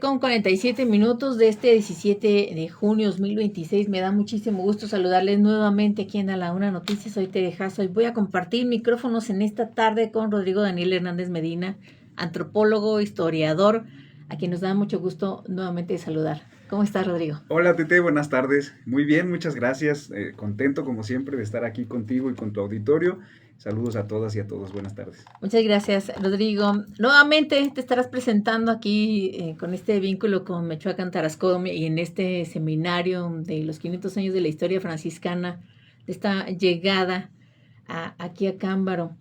Con 47 minutos de este 17 de junio 2026, me da muchísimo gusto saludarles nuevamente aquí en A la Una Noticias. Soy Tere Jasso y voy a compartir micrófonos en esta tarde con Rodrigo Daniel Hernández Medina, antropólogo, historiador, a quien nos da mucho gusto nuevamente saludar. ¿Cómo estás, Rodrigo? Hola Tete, buenas tardes. Muy bien, muchas gracias. Contento como siempre de estar aquí contigo y con tu auditorio. Saludos a todas y a todos, buenas tardes. Muchas gracias, Rodrigo. Nuevamente te estarás presentando aquí con este vínculo con Michoacán Tarascón y en este seminario de los 500 años de la historia franciscana, de esta llegada aquí a Cámbaro.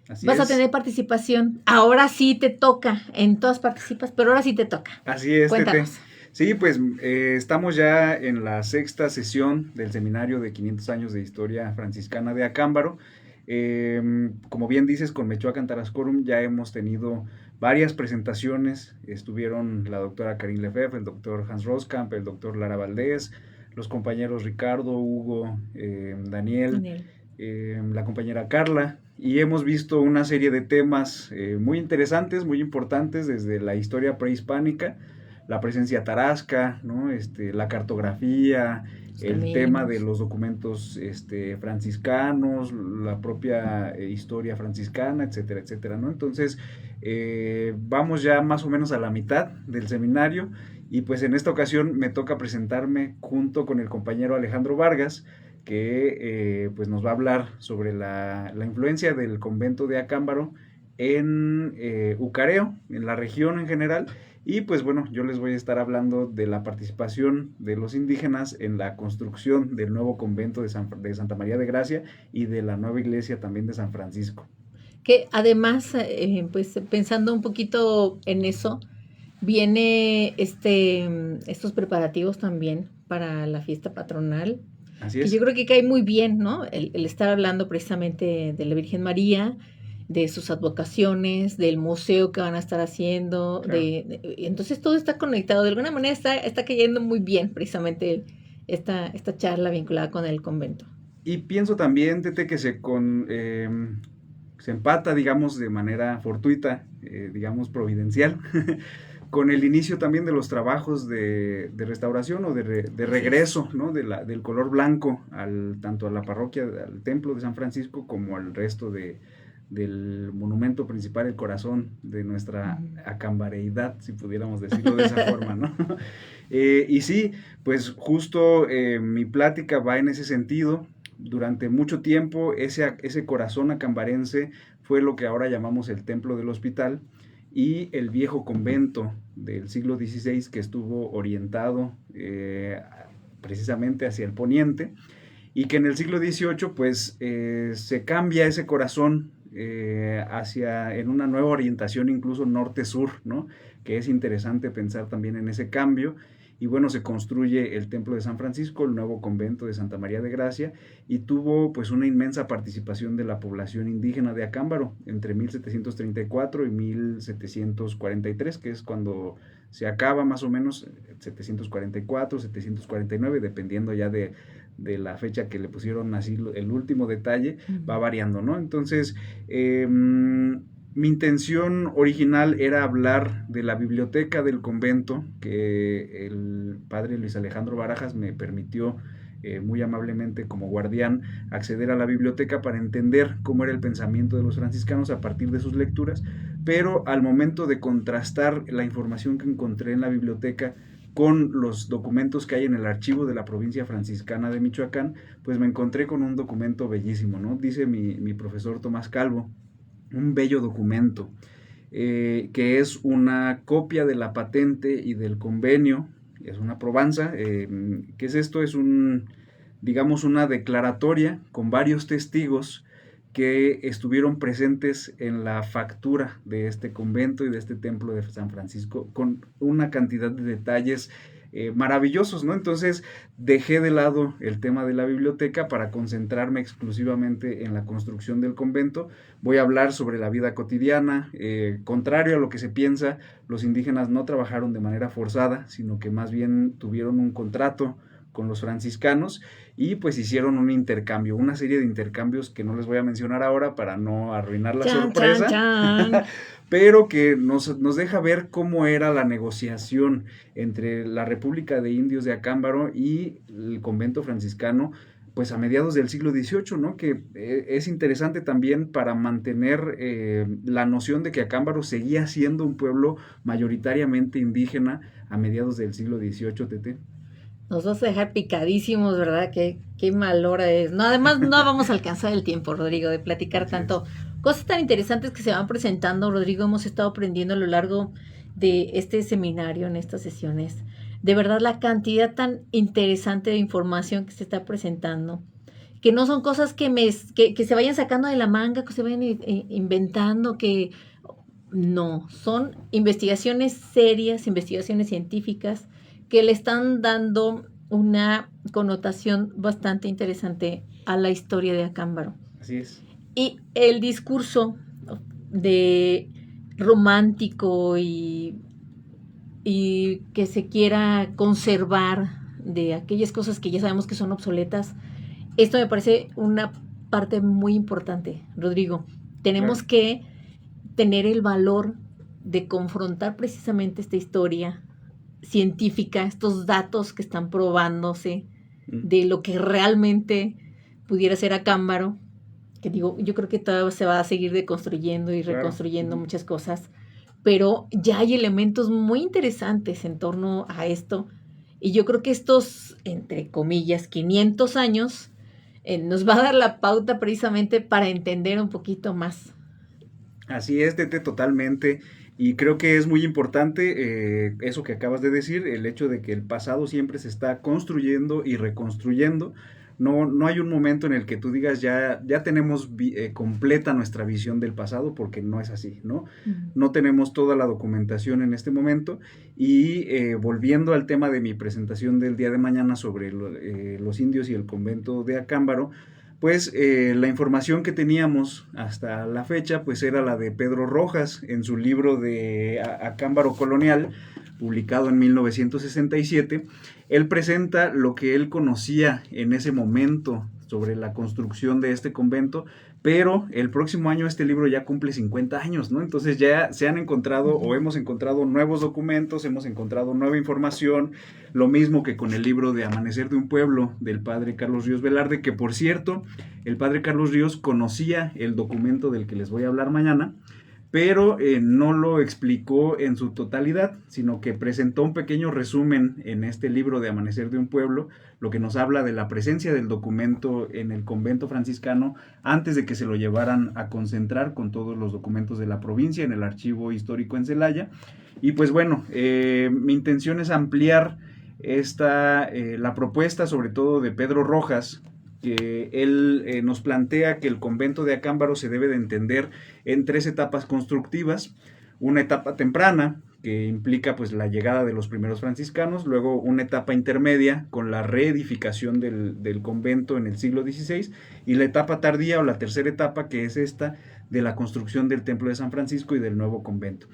Así Vas a es. tener participación. Ahora sí te toca. En todas participas, pero ahora sí te toca. Así es, Tete. Cuéntanos. Sí, pues estamos ya en la sexta sesión del seminario de 500 años de historia franciscana de Acámbaro. Como bien dices, con Michoacán Tarascorum ya hemos tenido varias presentaciones. Estuvieron la doctora Karin Lefebvre, el doctor Hans Roskamp, el doctor Lara Valdés, los compañeros Ricardo, Hugo, Daniel, la compañera Carla, y hemos visto una serie de temas muy interesantes, muy importantes, desde la historia prehispánica, la presencia tarasca, ¿no? La cartografía, el tema de los documentos franciscanos, la propia historia franciscana, etcétera, etcétera, ¿no? Entonces, vamos ya más o menos a la mitad del seminario y pues en esta ocasión me toca presentarme junto con el compañero Alejandro Vargas, que pues nos va a hablar sobre la influencia del convento de Acámbaro en Ucareo, en la región en general. Y pues bueno, yo les voy a estar hablando de la participación de los indígenas en la construcción del nuevo convento de Santa María de Gracia y de la nueva iglesia también de San Francisco. Que además, pues pensando un poquito en eso, viene estos preparativos también para la fiesta patronal. Así Que es. yo creo que cae muy bien, ¿no? El estar hablando precisamente de la Virgen María, de sus advocaciones, del museo que van a estar haciendo, Claro. Entonces todo está conectado, de alguna manera está cayendo muy bien precisamente esta charla vinculada con el convento. Y pienso también, Tete, que se empata, digamos, de manera fortuita, digamos, providencial, con el inicio también de los trabajos de restauración o de regreso, ¿no? Del color blanco tanto a la parroquia, al templo de San Francisco, como al resto del monumento principal, el corazón de nuestra acambareidad, si pudiéramos decirlo de esa forma, ¿no? Y sí, pues justo mi plática va en ese sentido. Durante mucho tiempo ese corazón acambarense fue lo que ahora llamamos el Templo del Hospital, y el viejo convento del siglo XVI, que estuvo orientado precisamente hacia el poniente, y que en el siglo XVIII pues se cambia ese corazón en una nueva orientación, incluso norte-sur, ¿no? Que es interesante pensar también en ese cambio. Y bueno, se construye el Templo de San Francisco, el nuevo convento de Santa María de Gracia, y tuvo pues una inmensa participación de la población indígena de Acámbaro entre 1734 y 1743, que es cuando se acaba más o menos, 744, 749, dependiendo ya de la fecha que le pusieron así el último detalle, va variando, ¿no? Entonces, mi intención original era hablar de la biblioteca del convento, que el padre Luis Alejandro Barajas me permitió muy amablemente, como guardián, acceder a la biblioteca para entender cómo era el pensamiento de los franciscanos a partir de sus lecturas, pero al momento de contrastar la información que encontré en la biblioteca con los documentos que hay en el archivo de la provincia franciscana de Michoacán, pues me encontré con un documento bellísimo, ¿no? Dice mi profesor Tomás Calvo, un bello documento, que es una copia de la patente y del convenio, es una probanza. ¿Qué es esto? Es digamos, una declaratoria con varios testigos que estuvieron presentes en la factura de este convento y de este templo de San Francisco, con una cantidad de detalles maravillosos, ¿no? Entonces dejé de lado el tema de la biblioteca para concentrarme exclusivamente en la construcción del convento. Voy a hablar sobre la vida cotidiana. Contrario a lo que se piensa, los indígenas no trabajaron de manera forzada, sino que más bien tuvieron un contrato con los franciscanos y pues hicieron un intercambio, una serie de intercambios que no les voy a mencionar ahora para no arruinar la sorpresa. Chan. pero que nos deja ver cómo era la negociación entre la República de Indios de Acámbaro y el convento franciscano, pues a mediados del siglo XVIII, ¿no? Que es interesante también para mantener la noción de que Acámbaro seguía siendo un pueblo mayoritariamente indígena a mediados del siglo XVIII, Tete. Nos vas a dejar picadísimos, ¿verdad? Qué mal hora es. No, además no vamos a alcanzar el tiempo, Rodrigo, de platicar Así tanto. es. Cosas tan interesantes que se van presentando, Rodrigo, hemos estado aprendiendo a lo largo de este seminario, en estas sesiones. De verdad, la cantidad tan interesante de información que se está presentando, que no son cosas que se vayan sacando de la manga, que se vayan inventando, que no, son investigaciones serias, investigaciones científicas que le están dando una connotación bastante interesante a la historia de Acámbaro. Así es. Y el discurso de romántico y que se quiera conservar de aquellas cosas que ya sabemos que son obsoletas, esto me parece una parte muy importante, Rodrigo. Tenemos que tener el valor de confrontar precisamente esta historia científica, estos datos que están probándose de lo que realmente pudiera ser Acámbaro, que digo, yo creo que todavía se va a seguir deconstruyendo y reconstruyendo muchas cosas, pero ya hay elementos muy interesantes en torno a esto, y yo creo que estos, entre comillas, 500 años, nos va a dar la pauta precisamente para entender un poquito más. Así es, Tete, totalmente. Y creo que es muy importante eso que acabas de decir, el hecho de que el pasado siempre se está construyendo y reconstruyendo. No hay un momento en el que tú digas ya tenemos completa nuestra visión del pasado, porque no es así, ¿no? No tenemos toda la documentación en este momento. Y volviendo al tema de mi presentación del día de mañana sobre los indios y el convento de Acámbaro, pues la información que teníamos hasta la fecha pues era la de Pedro Rojas en su libro de Acámbaro Colonial, publicado en 1967. Él presenta lo que él conocía en ese momento sobre la construcción de este convento, pero el próximo año este libro ya cumple 50 años, ¿no? Entonces ya se han encontrado o hemos encontrado nuevos documentos, hemos encontrado nueva información, lo mismo que con el libro de Amanecer de un Pueblo del padre Carlos Ríos Velarde, que por cierto, el padre Carlos Ríos conocía el documento del que les voy a hablar mañana, pero no lo explicó en su totalidad, sino que presentó un pequeño resumen en este libro de Amanecer de un Pueblo, lo que nos habla de la presencia del documento en el convento franciscano antes de que se lo llevaran a concentrar con todos los documentos de la provincia en el archivo histórico en Celaya. Y pues bueno, mi intención es ampliar la propuesta sobre todo de Pedro Rojas, que él nos plantea que el convento de Acámbaro se debe de entender en 3 etapas constructivas: una etapa temprana, que implica pues la llegada de los primeros franciscanos, luego una etapa intermedia con la reedificación del convento en el siglo XVI, y la etapa tardía o la tercera etapa, que es esta de la construcción del templo de San Francisco y del nuevo convento.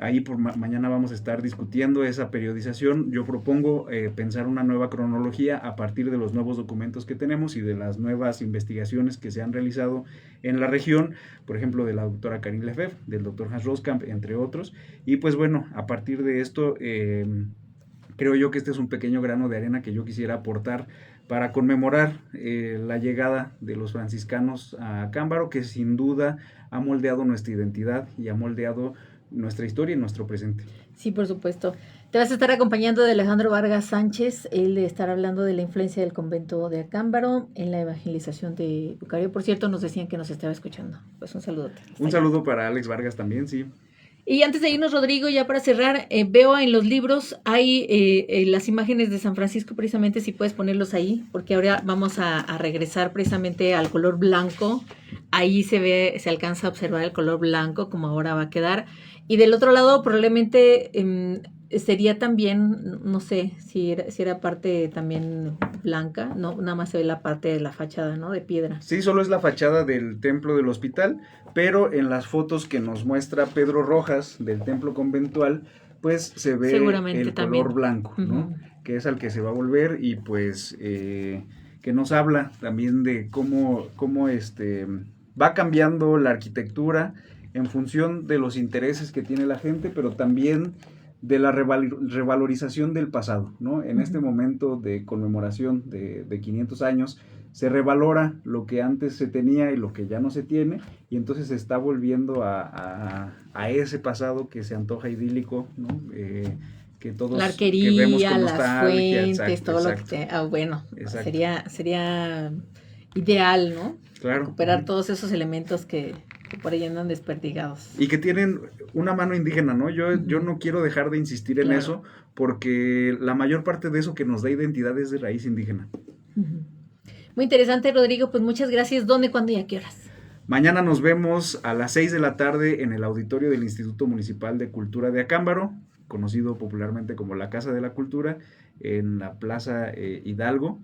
Ahí por mañana vamos a estar discutiendo esa periodización. Yo propongo pensar una nueva cronología a partir de los nuevos documentos que tenemos y de las nuevas investigaciones que se han realizado en la región, por ejemplo, de la doctora Karin Lefebvre, del doctor Hans Roskamp, entre otros. Y pues bueno, a partir de esto, creo yo que este es un pequeño grano de arena que yo quisiera aportar para conmemorar la llegada de los franciscanos a Acámbaro, que sin duda ha moldeado nuestra identidad y ha moldeado nuestra historia y nuestro presente. Sí, por supuesto. Te vas a estar acompañando de Alejandro Vargas Sánchez. Él de estar hablando de la influencia del convento de Acámbaro en la evangelización de Eucario. Por cierto, nos decían que nos estaba escuchando. Pues un saludo. Un saludo para Alex Vargas también, sí. Y antes de irnos, Rodrigo, ya para cerrar, veo en los libros, hay las imágenes de San Francisco, precisamente, si puedes ponerlos ahí, porque ahora vamos a regresar precisamente al color blanco. Ahí se alcanza a observar el color blanco, como ahora va a quedar. Y del otro lado, probablemente sería también, no sé, si era parte también blanca, no, nada más se ve la parte de la fachada, ¿no? De piedra. Sí, solo es la fachada del templo del hospital, pero en las fotos que nos muestra Pedro Rojas del templo conventual, pues se ve el también. Color blanco, ¿no? Que es al que se va a volver, y pues que nos habla también de cómo va cambiando la arquitectura en función de los intereses que tiene la gente, pero también de la revalorización del pasado, ¿no? En este momento de conmemoración de 500 años, se revalora lo que antes se tenía y lo que ya no se tiene, y entonces se está volviendo a ese pasado que se antoja idílico, ¿no? Que todos la que vemos arquería, con las nostalgia, fuentes, exacto, todo exacto, lo que bueno, exacto. sería ideal, ¿no? Claro. Recuperar todos esos elementos que por ahí andan desperdigados. Y que tienen una mano indígena, ¿no? Yo no quiero dejar de insistir en Claro. eso, porque la mayor parte de eso que nos da identidad es de raíz indígena. Muy interesante, Rodrigo, pues muchas gracias. ¿Dónde, cuándo y a qué horas? Mañana nos vemos a las 6 de la tarde en el auditorio del Instituto Municipal de Cultura de Acámbaro, conocido popularmente como la Casa de la Cultura, en la Plaza Hidalgo.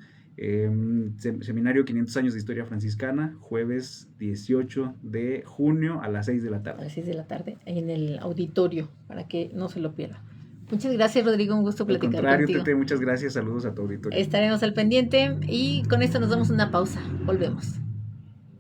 Seminario 500 años de historia franciscana, jueves 18 de junio a las 6 de la A tarde. las 6 de la tarde, ahí en el auditorio, para que no se lo pierda. Muchas gracias, Rodrigo, un gusto platicar contigo. Al contrario, Tete, muchas gracias, saludos a tu auditorio. Estaremos al pendiente y con esto nos damos una pausa, volvemos.